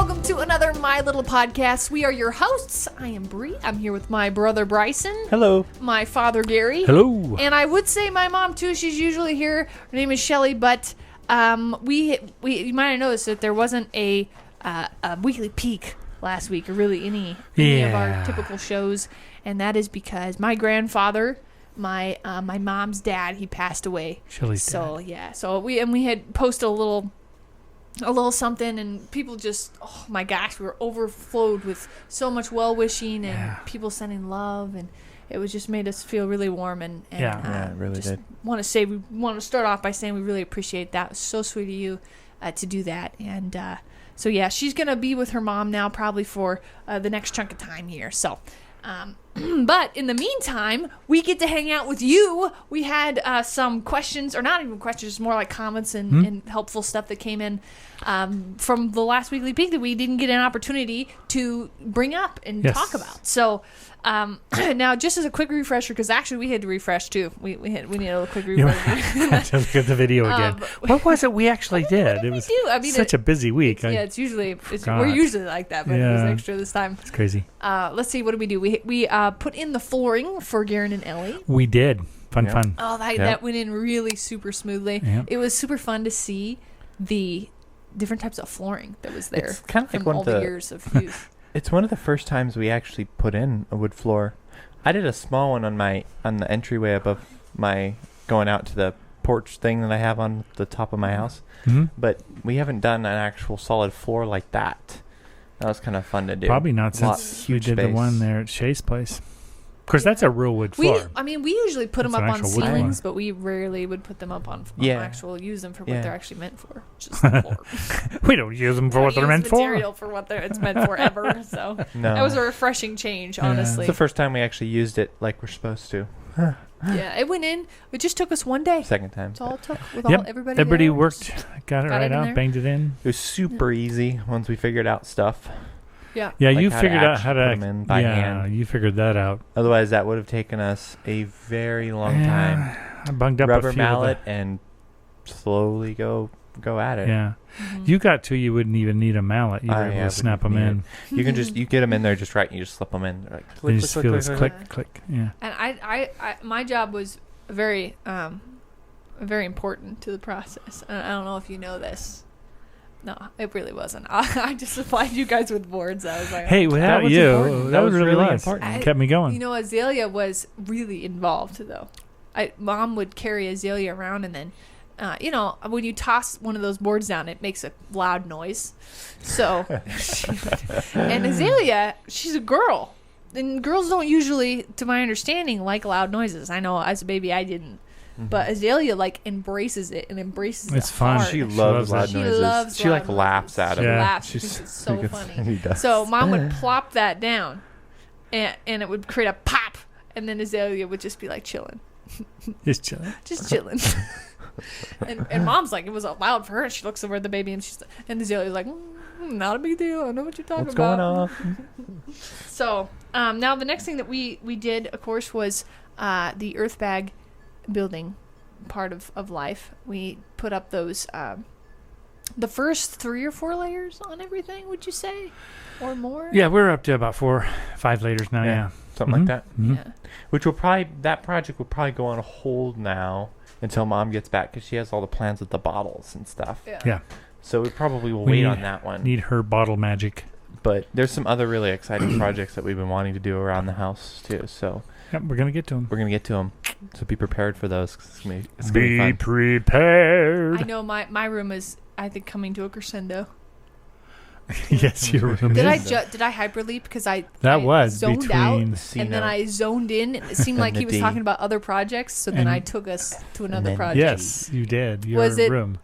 welcome to another My Little Podcast. We are your hosts. I am Bree. I'm here with my brother Bryson. Hello. My father Gary. Hello. And I would say my mom too. She's usually here. Her name is Shelly, but we you might have noticed that there wasn't a weekly peek last week, or really any of our typical shows, and that is because my grandfather, my mom's dad, he passed away. Shelly's dad. So we had posted a little something, and people just, oh my gosh, we were overflowed with so much well-wishing and people sending love, and it was just made us feel really warm, and it really just did. want to start off by saying we really appreciate that. It was so sweet of you to do that. And so yeah, she's gonna be with her mom now probably for the next chunk of time here. So but in the meantime, we get to hang out with you. We had some questions, or not even questions, just more like comments and helpful stuff that came in from the last weekly peek that we didn't get an opportunity to bring up and talk about. So now, just as a quick refresher, because actually we had to refresh too. We need a quick refresher. To look at the video again. What was it we actually did? It was such a busy week. It's usually we're usually like that, but it was extra this time. It's crazy. Let's see, what did we do? We put in the flooring for Garen and Ellie. We did. Fun. Oh, that went in really super smoothly. Yep. It was super fun to see the different types of flooring that was there. It's kind of like from all the years of use. It's one of the first times we actually put in a wood floor. I did a small one on the entryway above my going out to the porch thing that I have on the top of my house. Mm-hmm. But we haven't done an actual solid floor like that. That was kind of fun to do. Probably not since we did the one there at Shay's place. Of course, that's a real wood floor. We usually put them up on ceilings, but we rarely would put them up on use them for what they're actually meant for, just the floor. We don't use them for what they're meant for. Material for what it's meant for ever. So that was a refreshing change, honestly. It's the first time we actually used it like we're supposed to. Yeah, it went in. It just took us one day. Second time. That's all it took. With everybody there. Worked, got it right out, banged it in. It was super easy once we figured out stuff. Yeah. Yeah, you figured out how to put them in by hand. You figured that out. Otherwise, that would have taken us a very long time. I bunged up rubber a few mallet and slowly go at it. Yeah. Mm-hmm. You got to, you wouldn't even need a mallet. You were able to snap them in. You can you get them in there just right, and you just slip them in. Like, click, you just feel this click. Yeah. And I my job was very important to the process. I don't know if you know this. No, it really wasn't. I just supplied you guys with boards. I was like, hey, without you, that was really important. It kept me going. You know, Azalea was really involved, though. Mom would carry Azalea around, and then, when you toss one of those boards down, it makes a loud noise. So, and Azalea, she's a girl. And girls don't usually, to my understanding, like loud noises. I know as a baby I didn't. But Azalea embraces it and embraces it. It's fun. She loves loud noises. She laughs at him. She laughs. She thinks it's so funny. So Mom would plop that down, and it would create a pop, and then Azalea would just be like chilling. Just chilling. Just chilling. and Mom's like, it was loud for her. She looks over at the baby, and Azalea's like, not a big deal. I know what you're talking about. What's going on? So now the next thing that we did, of course, was the earth bag building part of life. We put up those the first 3 or 4 layers on everything, would you say, or more? Yeah, we're up to about 4 or 5 layers now. Something like that. Mm-hmm. Yeah. Which that project will probably go on hold now until Mom gets back, because she has all the plans with the bottles and stuff. Yeah. So we probably will wait on that one. Need her bottle magic. But there's some other really exciting projects that we've been wanting to do around the house too. So yep, we're gonna get to them. So be prepared for those. It's gonna be fun. Prepared. I know my room is, I think, coming to a crescendo. Yes, your room did is. Did I hyperleap? Because I zoned out, and then I zoned in. It seemed like he was talking about other projects, so then I took us to another project. Yes, you did. Your room.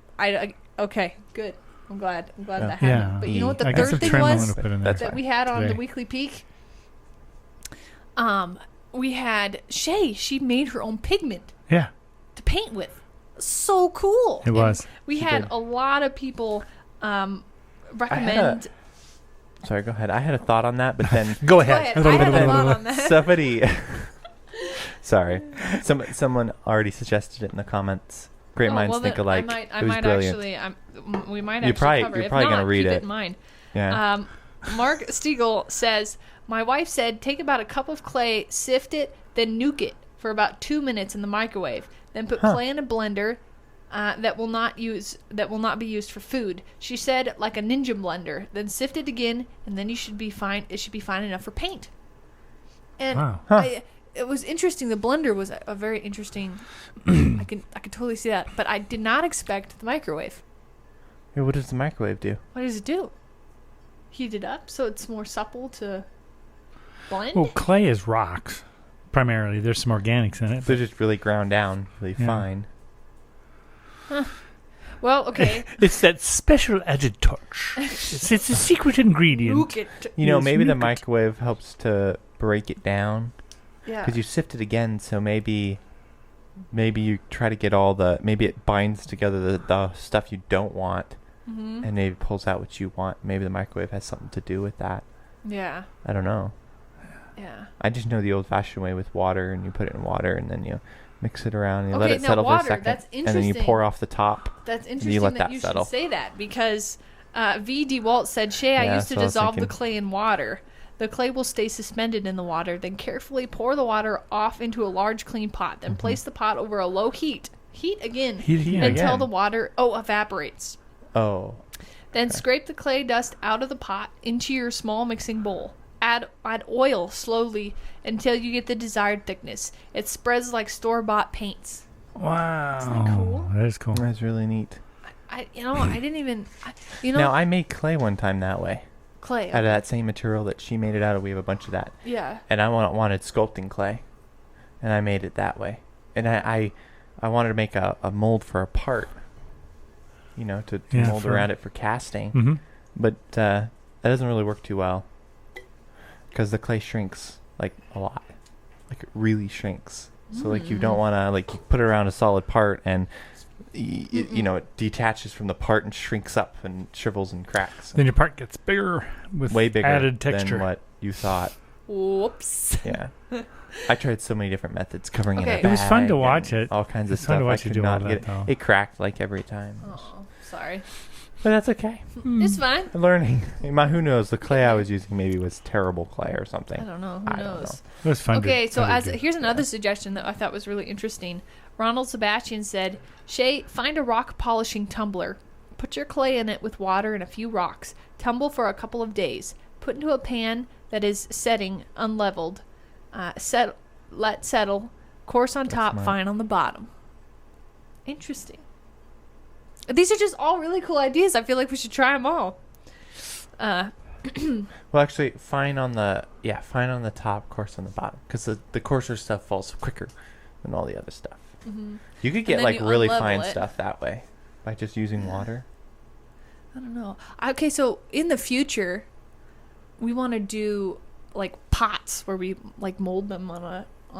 Okay, good. I'm glad that happened. Yeah. But you know what the third thing was that we had on today. the weekly peek? We had Shay. She made her own pigment. Yeah. To paint with. So cool. It was. We had a lot of people recommend. Sorry, go ahead. I had a thought on that, but then go ahead. I had a thought on that. Somebody. Sorry, someone already suggested it in the comments. Great minds think alike. I might brilliant. actually. We might actually cover it. You're probably gonna read keep it in mind. Yeah. Mark Stiegel says, my wife said take about a cup of clay, sift it, then nuke it for about 2 minutes in the microwave. Then put clay in a blender that will not be used for food. She said like a ninja blender. Then sift it again, and then you should be fine. It should be fine enough for paint. And it was interesting. The blender was a very interesting. I can totally see that, but I did not expect the microwave. Yeah, what does the microwave do? What does it do? Heat it up so it's more supple to blend? Well, clay is rocks, primarily. There's some organics in it. They're just really ground down, really fine. Huh. Well, okay. It's that special added touch. It's a secret ingredient. Nuke it. Maybe the microwave helps to break it down. Yeah. Because you sift it again, so maybe you try to get maybe it binds together the stuff you don't want. Mm-hmm. And maybe pulls out what you want. Maybe the microwave has something to do with that. Yeah. I don't know. Yeah. I just know the old-fashioned way with water, and you put it in water, and then you mix it around, and you let it settle for a second. That's interesting. And then you pour off the top. That's interesting you that you should say that, because V. DeWalt said, Shay, I used to dissolve the clay in water. The clay will stay suspended in the water. Then carefully pour the water off into a large clean pot. Then place the pot over a low heat. Heat again. Until the water evaporates. Oh. Then scrape the clay dust out of the pot into your small mixing bowl. Add oil slowly until you get the desired thickness. It spreads like store-bought paints. Wow. Isn't that cool? That is cool. That's really neat. I didn't even... Now, I made clay one time that way. Clay. Out of that same material that she made it out of. We have a bunch of that. Yeah. And I wanted sculpting clay. And I made it that way. And I wanted to make a mold for a part. To mold around it for casting. Mm-hmm. But that doesn't really work too well. Because the clay shrinks, like, a lot. Like, it really shrinks. So, like, you don't want to, like, you put it around a solid part and, it detaches from the part and shrinks up and shrivels and cracks. Then your part gets bigger with way bigger added texture. Than what you thought. Whoops. Yeah. I tried so many different methods, covering in a bag. It was fun to watch it. All kinds of stuff. I could not get it. It cracked, like, every time. Oh, sorry. But that's okay. It's fine. Learning. Who knows? The clay I was using maybe was terrible clay or something. I don't know. Who knows? It was fun. Okay, so here's another suggestion that I thought was really interesting. Ronald Sebastian said, Shay, find a rock polishing tumbler. Put your clay in it with water and a few rocks. Tumble for a couple of days. Put into a pan that is setting unleavened. Let settle. Coarse on top, fine on the bottom. Interesting. These are just all really cool ideas. I feel like we should try them all. Well, actually, fine on the top, coarse on the bottom, because the coarser stuff falls quicker than all the other stuff. Mm-hmm. You could get like really fine stuff that way by just using water. I don't know. Okay, so in the future, we want to do like pots where we like mold them on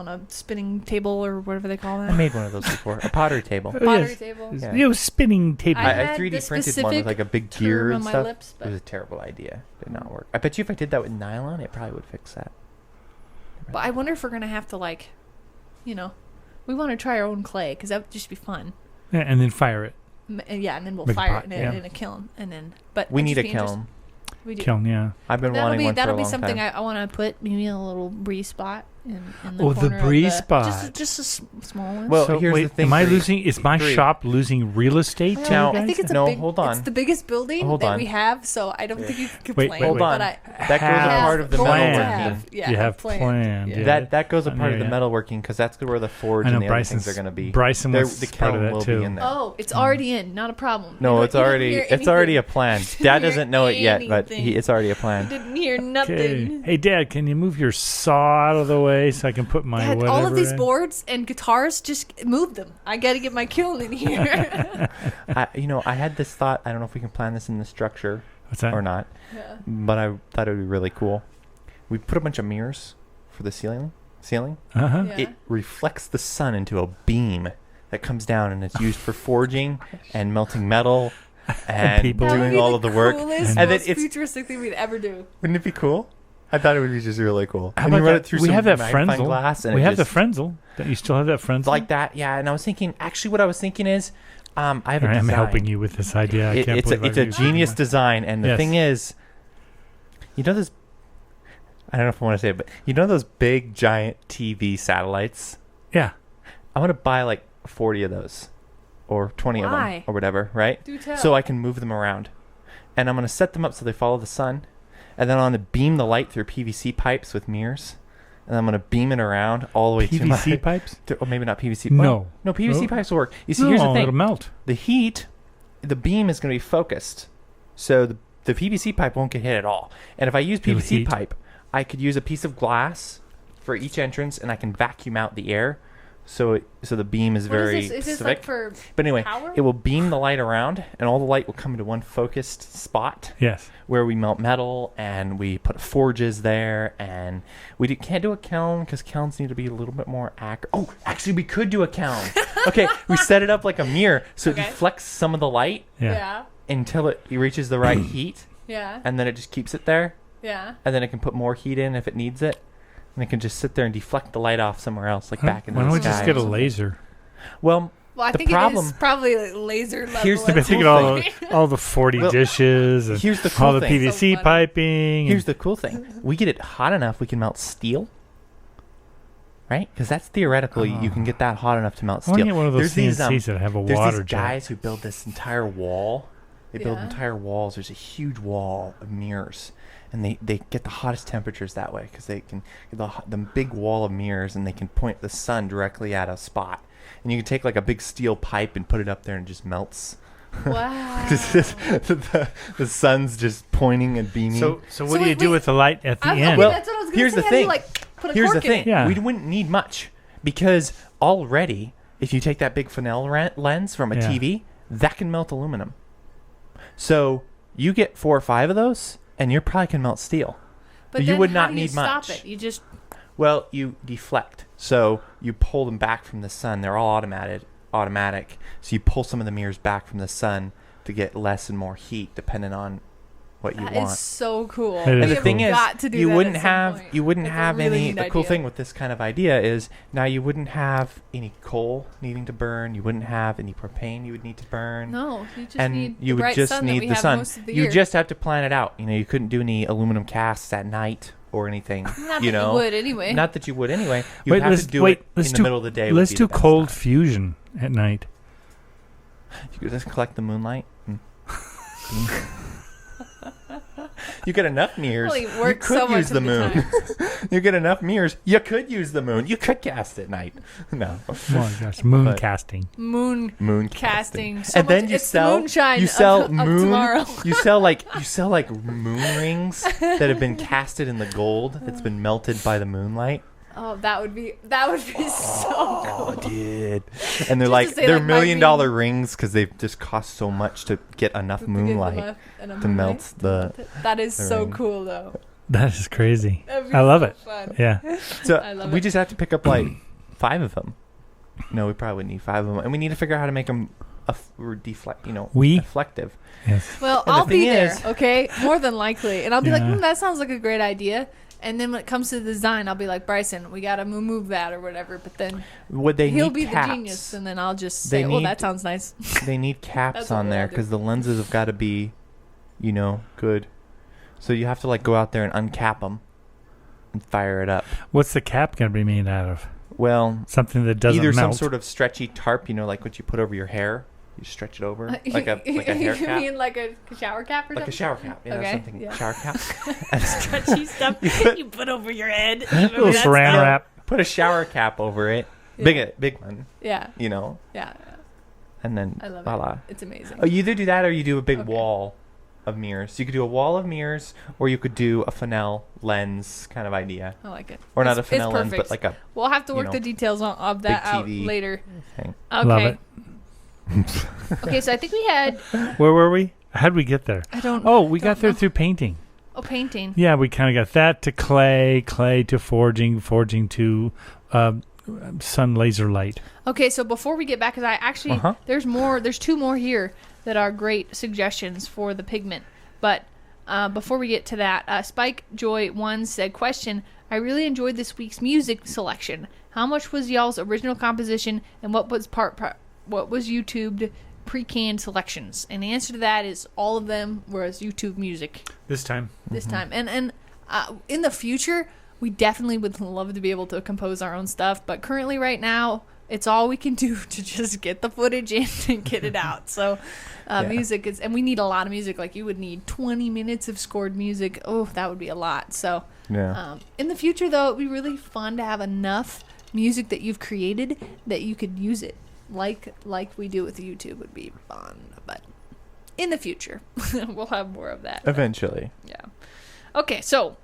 a spinning table or whatever they call that. I made one of those before. A pottery table. Pottery table. Yeah. Spinning table. I 3D printed one with like a big gear and stuff. Lips, it was a terrible idea. Did not work. I bet you if I did that with nylon, it probably would fix that. But I wonder if we're going to have to we want to try our own clay because that would just be fun. Yeah, and then fire it. Yeah, and then we'll fire it in a kiln. And then, but we need a kiln. We do. Kiln, yeah. I've been wanting one for a long time. That'll be something I want to put maybe in a little breeze spot in the corner. The breeze spot. Just a small one. Well, so here's the thing. Is my shop losing real estate? Now, I think it's hold on. It's the biggest building that we have, so I don't think you can complain. Hold on. That goes a part of the metalworking. You have planned. Yeah. That goes a part of the metalworking because that's where the forge and the other things are going to be. Bryson was part of that too. Oh, it's already in. Not a problem. No, it's already a plan. Dad doesn't know it yet, but it's already a plan. Didn't hear nothing. Hey, Dad, can you move your saw out of the way so I can put my whatever all of these boards and guitars, just move them. I got to get my kiln in here. I had this thought. I don't know if we can plan this in the structure or not. Yeah. But I thought it would be really cool. We put a bunch of mirrors for the ceiling. Uh-huh. Yeah. It reflects the sun into a beam that comes down, and it's used for forging and melting metal. And doing all of the work. And then it's futuristic thing we'd ever do. Wouldn't it be cool? I thought it would be just really cool. How about run it through we have that magnifying glass. We have the Frenzel. Don't you still have that Frenzel? Like that, yeah. And I was thinking, actually, what I was thinking is, I have a design. I'm helping you with this idea. It's a genius design, and the thing is, You know this. I don't know if I want to say it, but you know those big giant TV satellites? Yeah. I want to buy like 40 of those, or 20 of them, or whatever, right? Do tell. So I can move them around, and I'm going to set them up so they follow the sun, and then I'm going to beam the light through PVC pipes with mirrors, and I'm going to beam it around all the way to my PVC pipes? or maybe not PVC. No. No, PVC No. pipes will work. You see, here's the thing: it'll melt. the heat, the beam is going to be focused, so the PVC pipe won't get hit at all. And if I use It'll PVC heat. pipe, I could use a piece of glass for each entrance, and I can vacuum out the air, so the beam is What very is this? Is this specific. like for But anyway, power? it will beam the light around, and all the light will come into one focused spot Yes. where we melt metal, and we put forges there, and can't do a kiln because kilns need to be a little bit more accurate. Oh, actually, we could do a kiln. Okay, we set it up like a mirror, so it Okay. deflects some of the light Yeah. until it reaches the right heat, Yeah. and then it just keeps it there, Yeah. and then it can put more heat in if it needs it, and it can just sit there and deflect the light off somewhere else, like back into Why the don't we sky. just get a laser? Well, Well, I The think it problem- is probably like laser level. Here's the at I this think cool all point. all the 40 Well, dishes and here's the cool all the thing. PVC So funny. piping. Here's the cool thing. We get it hot enough, we can melt steel. Right? Because that's theoretically, you can get that hot enough to melt I want to steel. get one of those There's CNCs these, that have a There's water these jet. guys who build this entire wall. They build Yeah. entire walls. There's a huge wall of mirrors. And they get the hottest temperatures that way because they can get the big wall of mirrors, and they can point the sun directly at a spot. And you can take like a big steel pipe and put it up there, and it just melts. Wow. the sun's just pointing and beaming. So what So do you wait, do wait. with the light at the Okay, end? Well, that's what I was gonna here's say. the How do you, thing. like, put a Here's the cork in thing. it? Yeah. We wouldn't need much because already, if you take that big Fresnel lens from a Yeah. TV, that can melt aluminum. So you get 4 or 5 of those, and you probably can melt steel. But you then would how not do you need stop much. it? You just Well, you deflect. So you pull them back from the sun. They're all automatic. So you pull some of the mirrors back from the sun to get less and more heat, depending on what you that want. is so cool. That is We And the have thing is, got to do you that wouldn't at some have point. you wouldn't That's a have really any. neat The cool idea. thing with this kind of idea is now you wouldn't have any coal needing to burn. You wouldn't have any propane you would need to burn. No, you just and need you the would bright just sun that we need the have sun. most of the You year. just have to plan it out. You couldn't do any aluminum casts at night or anything. Not you that know, you would anyway. not that you would anyway. You Wait, would have let's- to do wait, it let's in do- the middle of the day. Let's would be do the best cold time. fusion at night. You could just collect the moonlight. You get enough mirrors. Well, You it works could so much use the of the moon. You get enough mirrors. You could use the moon. You could cast at night. No. Oh gosh, moon But- casting. Moon Moon casting. So and then much, you it's the sell moonshine you sell of moon tomorrow. you sell like moon rings that have been casted in the gold that's been melted by the moonlight. Oh, that would be so Oh, cool. dude. And they're Just like to say, they're like, my $1 million rings because they've just cost so much to get enough To get moonlight enough to melt the That is the so ring. cool, though. That is crazy. That'd be I love so it. fun. Yeah. So I love we it. just have to pick up like 5 of them. No, we probably would need 5 of them, and we need to figure out how to make them reflective. Yes. Well, And the I'll be thing there, is- okay? More than likely. And I'll be like, Yeah. that sounds like a great idea. And then when it comes to the design, I'll be like, Bryson, we got to move that or whatever. But then Would they he'll need be caps? the genius. And then I'll just They say, oh, need- that sounds nice. They need caps That's what on we'll there all do. because the lenses have got to be, good. So you have to like go out there and uncap them and fire it up. What's the cap going to be made out of? Well, Something that doesn't either melt. some sort of stretchy tarp, like what you put over your hair. You stretch it over like a hair You cap, mean like a shower cap or like a something? shower cap. Yeah, Okay, something yeah. shower cap. Stretchy stuff put- you put over your head. little saran wrap. Put a shower cap over it, Yeah. big one, Yeah. Yeah. and then I love voila. it. It's amazing. Oh, you either do that or you do a big Okay. wall of mirrors. You could do a wall of mirrors, or you could do a Fresnel lens kind of idea, I like it. or not a It's Fresnel lens, perfect. but like a We'll have to you work know, the details of that big out TV. later. thing. Okay. Love it. Okay, so I think we had. Where were we? How did we get there? I don't. Oh, we got Don't there know. through painting. Oh, painting. Yeah, we kind of got that to clay to forging to sun laser light. Okay, so before we get back, because I actually Uh-huh. there's 2 more here that are great suggestions for the pigment. But before we get to that, Spike Joy 1 said, question, I really enjoyed this week's music selection. How much was y'all's original composition, and what was what was YouTubed pre-canned selections? And the answer to that is all of them were as YouTube music This time. this time. And in the future, we definitely would love to be able to compose our own stuff. But currently, right now, it's all we can do to just get the footage in and get it out. So music is, and we need a lot of music. Like, you would need 20 minutes of scored music. Oh, that would be a lot. So in the future, though, it'd be really fun to have enough music that you've created that you could use it. Like we do with YouTube would be fun. But in the future, we'll have more of that. Eventually. Yeah. Okay, so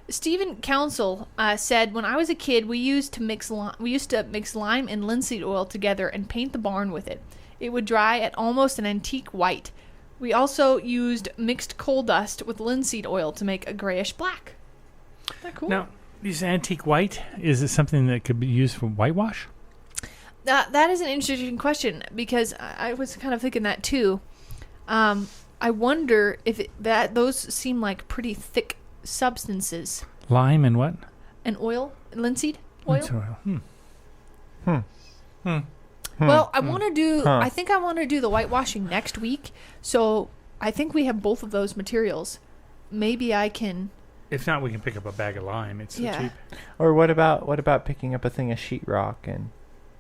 Stephen Council said, when I was a kid, we used to mix lime and linseed oil together and paint the barn with it. It would dry at almost an antique white. We also used mixed coal dust with linseed oil to make a grayish black. Isn't that cool? Now, this antique white, is it something that could be used for whitewash? That is an interesting question, because I was kind of thinking that too. I wonder if those seem like pretty thick substances. Lime and what? And oil? Linseed oil? Linseed oil. Well, I want to do. I think I want to do the whitewashing next week. So I think we have both of those materials. Maybe I can. If not, we can pick up a bag of lime. It's so cheap. Or what about picking up a thing of sheetrock and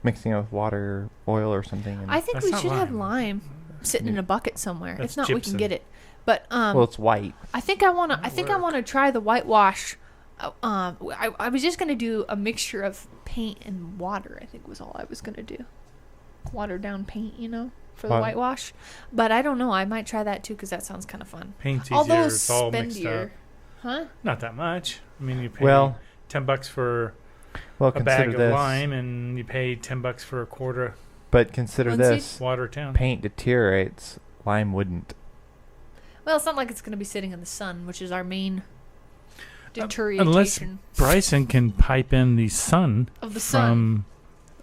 mixing it with water, or oil, or something? And I think we should have lime sitting in a bucket somewhere. That's if not, gypsum. we can get it. But well, it's white. I think I want to try the whitewash. I was just gonna do a mixture of paint and water. I think was all I was gonna do. Watered down paint, for the whitewash. But I don't know. I might try that too, because that sounds kind of fun. Paint's easier. Although it's all mixed up. spendier. Huh? Not that much. I mean, you pay $10 for a bag of lime, and you pay $10 for a quarter. But consider this: water down. Paint deteriorates. Lime wouldn't. Well, it's not like it's going to be sitting in the sun, which is our main deterioration. Unless Bryson can pipe in the sun of the sun from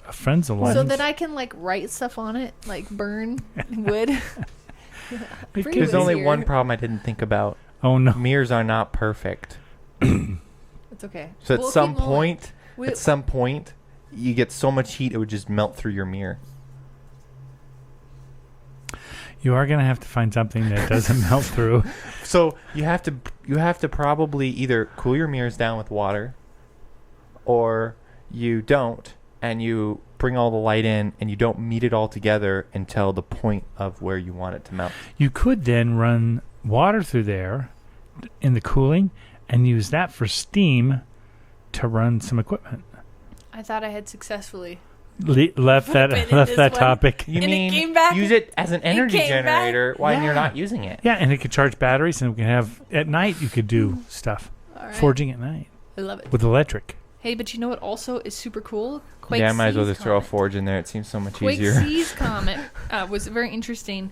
a friend's of so that I can write stuff on it, like burn wood. There's only one problem I didn't think about. Oh no, mirrors are not perfect. It's okay. So at some point, you get so much heat it would just melt through your mirror. You are gonna have to find something that doesn't melt through. So you have to probably either cool your mirrors down with water, or you don't, and you bring all the light in and you don't meet it all together until the point of where you want it to melt. You could then run water through there in the cooling and use that for steam to run some equipment. I thought I had successfully left that topic. You and mean it came back, use it as an energy generator when you're not using it? Yeah, and it could charge batteries, and we can have at night. You could do stuff, forging at night. I love it with electric. Hey, but you know what also is super cool? Quake I might as well just throw a forge in there. It seems so much easier. Quake C's comment was very interesting.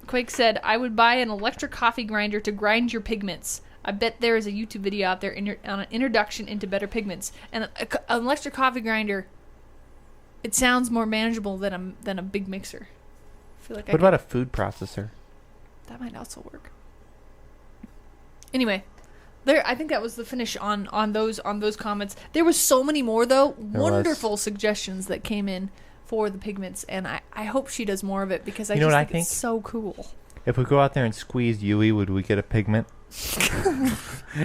Quake said, "I would buy an electric coffee grinder to grind your pigments. I bet there is a YouTube video out there on an introduction into better pigments. And an electric coffee grinder, it sounds more manageable than a big mixer. I feel like what about a food processor? That might also work. Anyway, I think that was the finish on those comments. There was so many more though. Wonderful suggestions that came in for the pigments, and I hope she does more of it because I think it's so cool. If we go out there and squeeze Yui, would we get a pigment?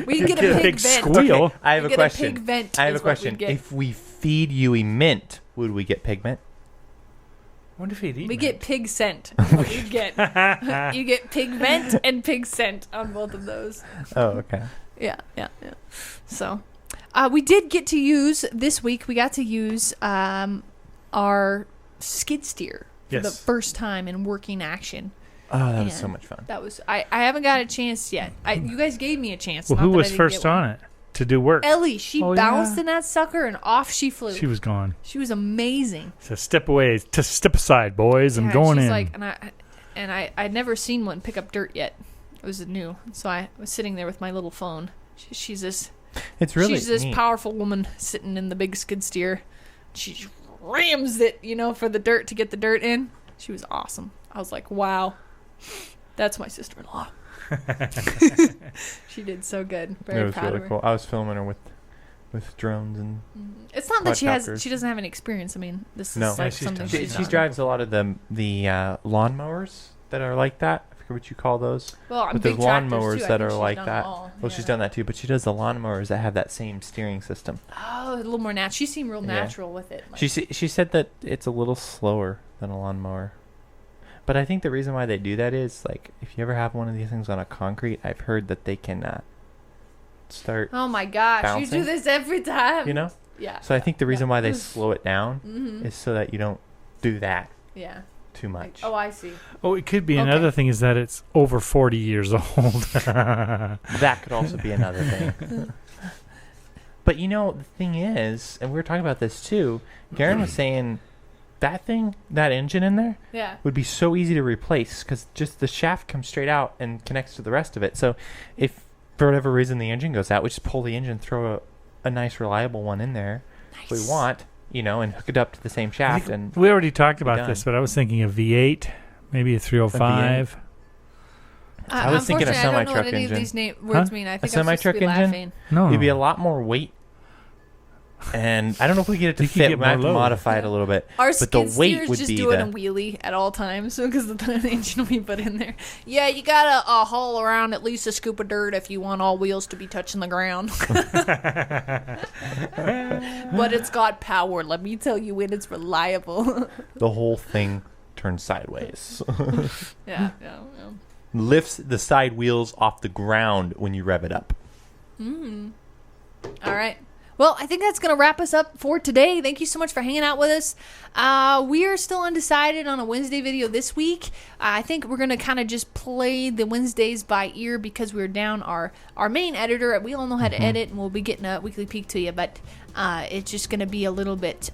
We get a pig vent. Squeal. Okay, I have a question. A pig vent I have a question. If we feed Yui mint, would we get pigment? I wonder if he'd eat We mint. get pig scent. You get pig vent and pig scent on both of those. Oh, okay. Yeah. So, we did get to use this week. We got to use our skid steer for the first time in working action. Oh, that was so much fun. That was I haven't got a chance yet. You guys gave me a chance. Well, who was first on it to do work? Ellie. She bounced in that sucker and off she flew. She was gone. She was amazing. So step away, step aside, boys. I'm going in. Like, I'd never seen one pick up dirt yet. It was new, so I was sitting there with my little phone. She's this neat. Powerful woman sitting in the big skid steer. She rams it, for the dirt to get the dirt in. She was awesome. I was like, wow, that's my sister-in-law. She did so good. Very proud of her. Cool. I was filming her with with drones and. It's not that quadcopters. she doesn't have any experience. I mean, this No. is like she's something done She, she's she done. drives a lot of the lawnmowers that are like that. I forget what you call those. Well, But big there's tractors, lawnmowers too. I that think are she's like done that. all. Well, she's Yeah. done that too, but she does the lawnmowers that have that same steering system. Oh, a little more natural. She seemed real Yeah. natural with it. Like, She said that it's a little slower than a lawnmower. But I think the reason why they do that is, like, if you ever have one of these things on a concrete, I've heard that they can start, oh my gosh, you bouncing. do this every time. you know? Yeah. So I think the reason why they Oof. slow it down Mm-hmm. is so that you don't do that Yeah. too much. Oh, I see. Oh, it could be Okay. another thing is that it's over 40 years old. That could also be another thing. But you know, the thing is, and we were talking about this too, Garen was saying that engine in there Yeah. would be so easy to replace because just the shaft comes straight out and connects to the rest of it. So if for whatever reason the engine goes out, we just pull the engine, throw a nice reliable one in there if we want, you know, and hook it up to the same I shaft. think And we already talked about done. this, but I was thinking a V8, maybe a 305. I was thinking a Unfortunately, I don't know semi-truck what any of engine. these words Huh? mean. I A think I'm supposed to semi-truck be engine? laughing. No, it'd be a lot more weight. And I don't know if we get it to You could fit. get We might have to more load. modify it a little bit. Our But the skid weight steers would just be do it the- in wheelie at all times because of the engine we put in there. Yeah, you gotta haul around at least a scoop of dirt if you want all wheels to be touching the ground. But it's got power, let me tell you, and it's reliable. The whole thing turns sideways. yeah. Lifts the side wheels off the ground when you rev it up. All right. Well, I think that's going to wrap us up for today. Thank you so much for hanging out with us. We are still undecided on a Wednesday video this week. I think we're going to kind of just play the Wednesdays by ear because we're down our main editor. We all know how to edit, and we'll be getting a weekly peek to you. But it's just going to be a little bit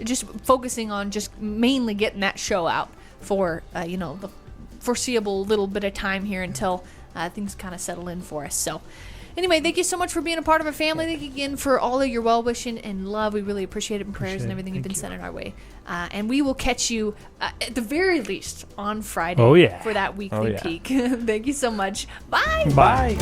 just focusing on just mainly getting that show out for, the foreseeable little bit of time here until things kind of settle in for us. So anyway, thank you so much for being a part of our family. Thank you again for all of your well-wishing and love. We really appreciate it, and prayers and everything you've been sending our way. And we will catch you at the very least on Friday Oh, yeah. for that weekly peek. Thank you so much. Bye. Bye.